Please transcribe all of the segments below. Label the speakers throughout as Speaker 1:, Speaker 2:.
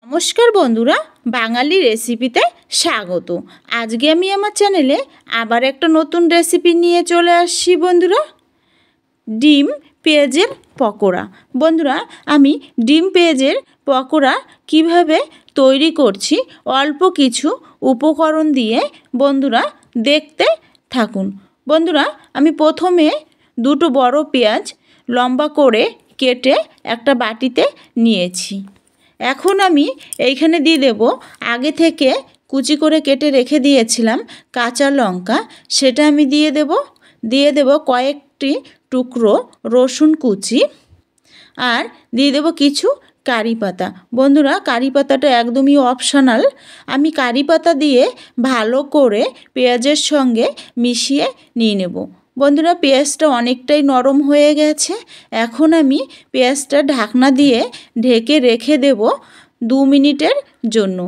Speaker 1: নমস্কার বন্ধুরা, বাঙালি রেসিপিতে স্বাগত। আজকে আমি আমার চ্যানেলে আবার একটা নতুন রেসিপি নিয়ে চলে আসছি বন্ধুরা, ডিম পেঁয়াজের পকোড়া। বন্ধুরা, আমি ডিম পেঁয়াজের পকোড়া কিভাবে তৈরি করছি অল্প কিছু উপকরণ দিয়ে বন্ধুরা দেখতে থাকুন। বন্ধুরা, আমি প্রথমে দুটো বড় পেঁয়াজ লম্বা করে কেটে একটা বাটিতে নিয়েছি। এখন আমি এইখানে দিয়ে দেব আগে থেকে কুচি করে কেটে রেখে দিয়েছিলাম কাঁচা লঙ্কা, সেটা আমি দিয়ে দেব কয়েকটি টুকরো রসুন কুচি, আর দিয়ে দেব কিছু কারি পাতা। বন্ধুরা, কারি পাতাটা একদমই অপশনাল। আমি কারি পাতা দিয়ে ভালো করে পেঁয়াজের সঙ্গে মিশিয়ে নিয়ে নেব। বন্ধুরা, পেঁয়াজটা অনেকটাই নরম হয়ে গেছে। এখন আমি পেঁয়াজটা ঢাকনা দিয়ে ঢেকে রেখে দেব 2 মিনিটের জন্য।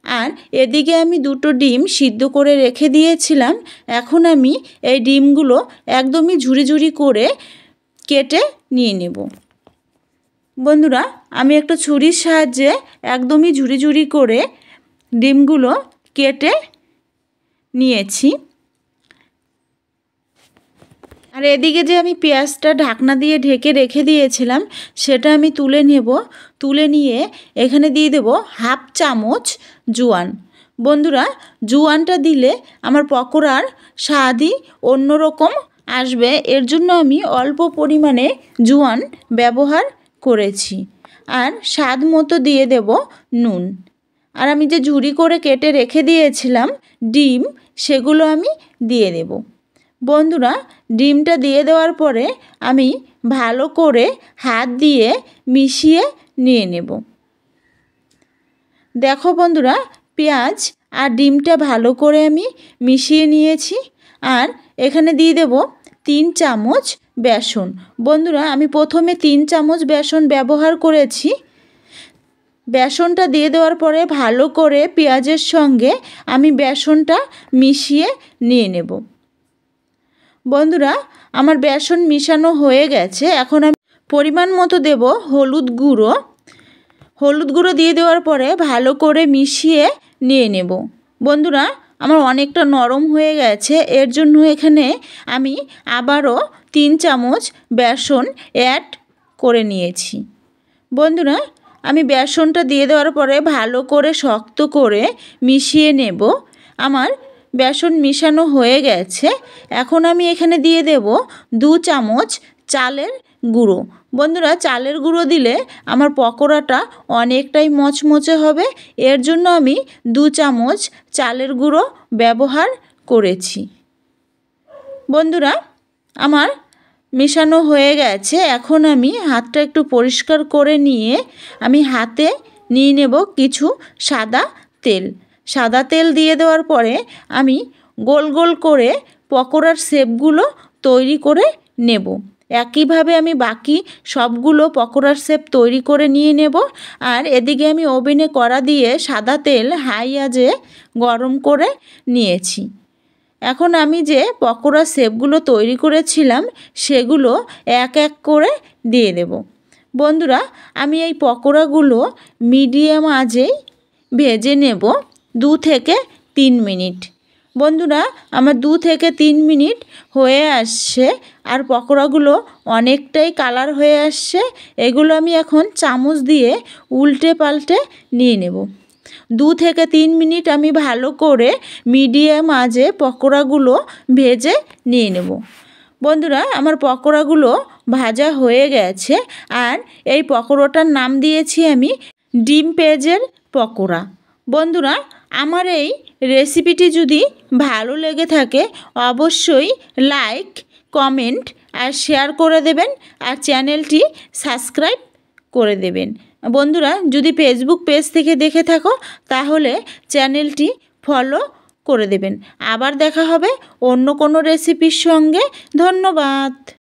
Speaker 1: আর এদিকে আমি দুটো ডিম সিদ্ধ করে রেখে দিয়েছিলাম। এখন আমি এই ডিমগুলো একদমই ঝুরি ঝুরি করে কেটে নিয়ে নেব। বন্ধুরা, আমি একটা ছুরির সাহায্যে একদমই ঝুরি ঝুরি করে ডিমগুলো কেটে নিয়েছি। আর এদিকে যে আমি পেঁয়াজটা ঢাকনা দিয়ে ঢেকে রেখে দিয়েছিলাম সেটা আমি তুলে নেব। তুলে নিয়ে এখানে দিয়ে দেব 1/2 চামচ জোয়ান। বন্ধুরা, জোয়ানটা দিলে আমার পকোড়ার স্বাদই অন্যরকম আসবে, এর জন্য আমি অল্প পরিমাণে জোয়ান ব্যবহার করেছি। আর স্বাদ মতো দিয়ে দেব নুন। আর আমি যে ঝুরি করে কেটে রেখে দিয়েছিলাম ডিম, সেগুলো আমি দিয়ে দেব। বন্ধুরা, ডিমটা দিয়ে দেওয়ার পরে আমি ভালো করে হাত দিয়ে মিশিয়ে নিয়ে নেব। দেখো বন্ধুরা, পেঁয়াজ আর ডিমটা ভালো করে আমি মিশিয়ে নিয়েছি। আর এখানে দিয়ে দেব 3 চামচ বেসন। বন্ধুরা, আমি প্রথমে 3 চামচ বেসন ব্যবহার করেছি। বেসনটা দিয়ে দেওয়ার পরে ভালো করে পেঁয়াজের সঙ্গে আমি বেসনটা মিশিয়ে নিয়ে নেব। বন্ধুরা, আমার বেসন মিশানো হয়ে গেছে। এখন আমি পরিমাণ মতো দেব হলুদ গুঁড়ো। হলুদ গুঁড়ো দিয়ে দেওয়ার পরে ভালো করে মিশিয়ে নিয়ে নেব। বন্ধুরা, আমার অনেকটা নরম হয়ে গেছে, এর জন্য এখানে আমি আবারও 3 চামচ বেসন অ্যাড করে নিয়েছি। বন্ধুরা, আমি বেসনটা দিয়ে দেওয়ার পরে ভালো করে শক্ত করে মিশিয়ে নেব। আমার বেসন মিশানো হয়ে গেছে। এখন আমি এখানে দিয়ে দেব 2 চামচ চালের গুঁড়ো। বন্ধুরা, চালের গুঁড়ো দিলে আমার পকোড়াটা অনেকটাই মচমচে হবে, এর জন্য আমি 2 চামচ চালের গুঁড়ো ব্যবহার করেছি। বন্ধুরা, আমার মেশানো হয়ে গেছে। এখন আমি হাতটা একটু পরিষ্কার করে নিয়ে আমি হাতে নিয়ে নেব কিছু সাদা তেল। সাদা তেল দিয়ে দেওয়ার পরে আমি গোল গোল করে পকোড়ার শেপগুলো তৈরি করে নেব। একইভাবে আমি বাকি সবগুলো পকোড়ার শেপ তৈরি করে নিয়ে নেব। আর এদিকে আমি ওভেনে কড়া দিয়ে সাদা তেল হাই আঁচে গরম করে নিয়েছি। এখন আমি যে পকোড়ার শেপগুলো তৈরি করেছিলাম সেগুলো এক এক করে দিয়ে দেব। বন্ধুরা, আমি এই পকোড়াগুলো মিডিয়াম আঁচেই ভেজে নেব 2 থেকে 3 মিনিট। বন্ধুরা, আমার 2 থেকে 3 মিনিট হয়ে আসছে আর পকোড়াগুলো অনেকটাই কালার হয়ে আসছে। এগুলো আমি এখন চামচ দিয়ে উল্টে পাল্টে নিয়ে নেব। 2 থেকে 3 মিনিট আমি ভালো করে মিডিয়াম আঁচে পকোড়াগুলো ভেজে নিয়ে নেব। বন্ধুরা, আমার পকোড়াগুলো ভাজা হয়ে গেছে। আর এই পকোড়াটার নাম দিয়েছি আমি ডিম পেঁয়াজের পকোড়া। বন্ধুরা, আমার এই রেসিপিটি যদি ভালো লেগে থাকে অবশ্যই লাইক, কমেন্ট আর শেয়ার করে দেবেন, আর চ্যানেলটি সাবস্ক্রাইব করে দেবেন। বন্ধুরা, যদি ফেসবুক পেজ থেকে দেখে থাকো তাহলে চ্যানেলটি ফলো করে দেবেন। আবার দেখা হবে অন্য কোনো রেসিপির সঙ্গে। ধন্যবাদ।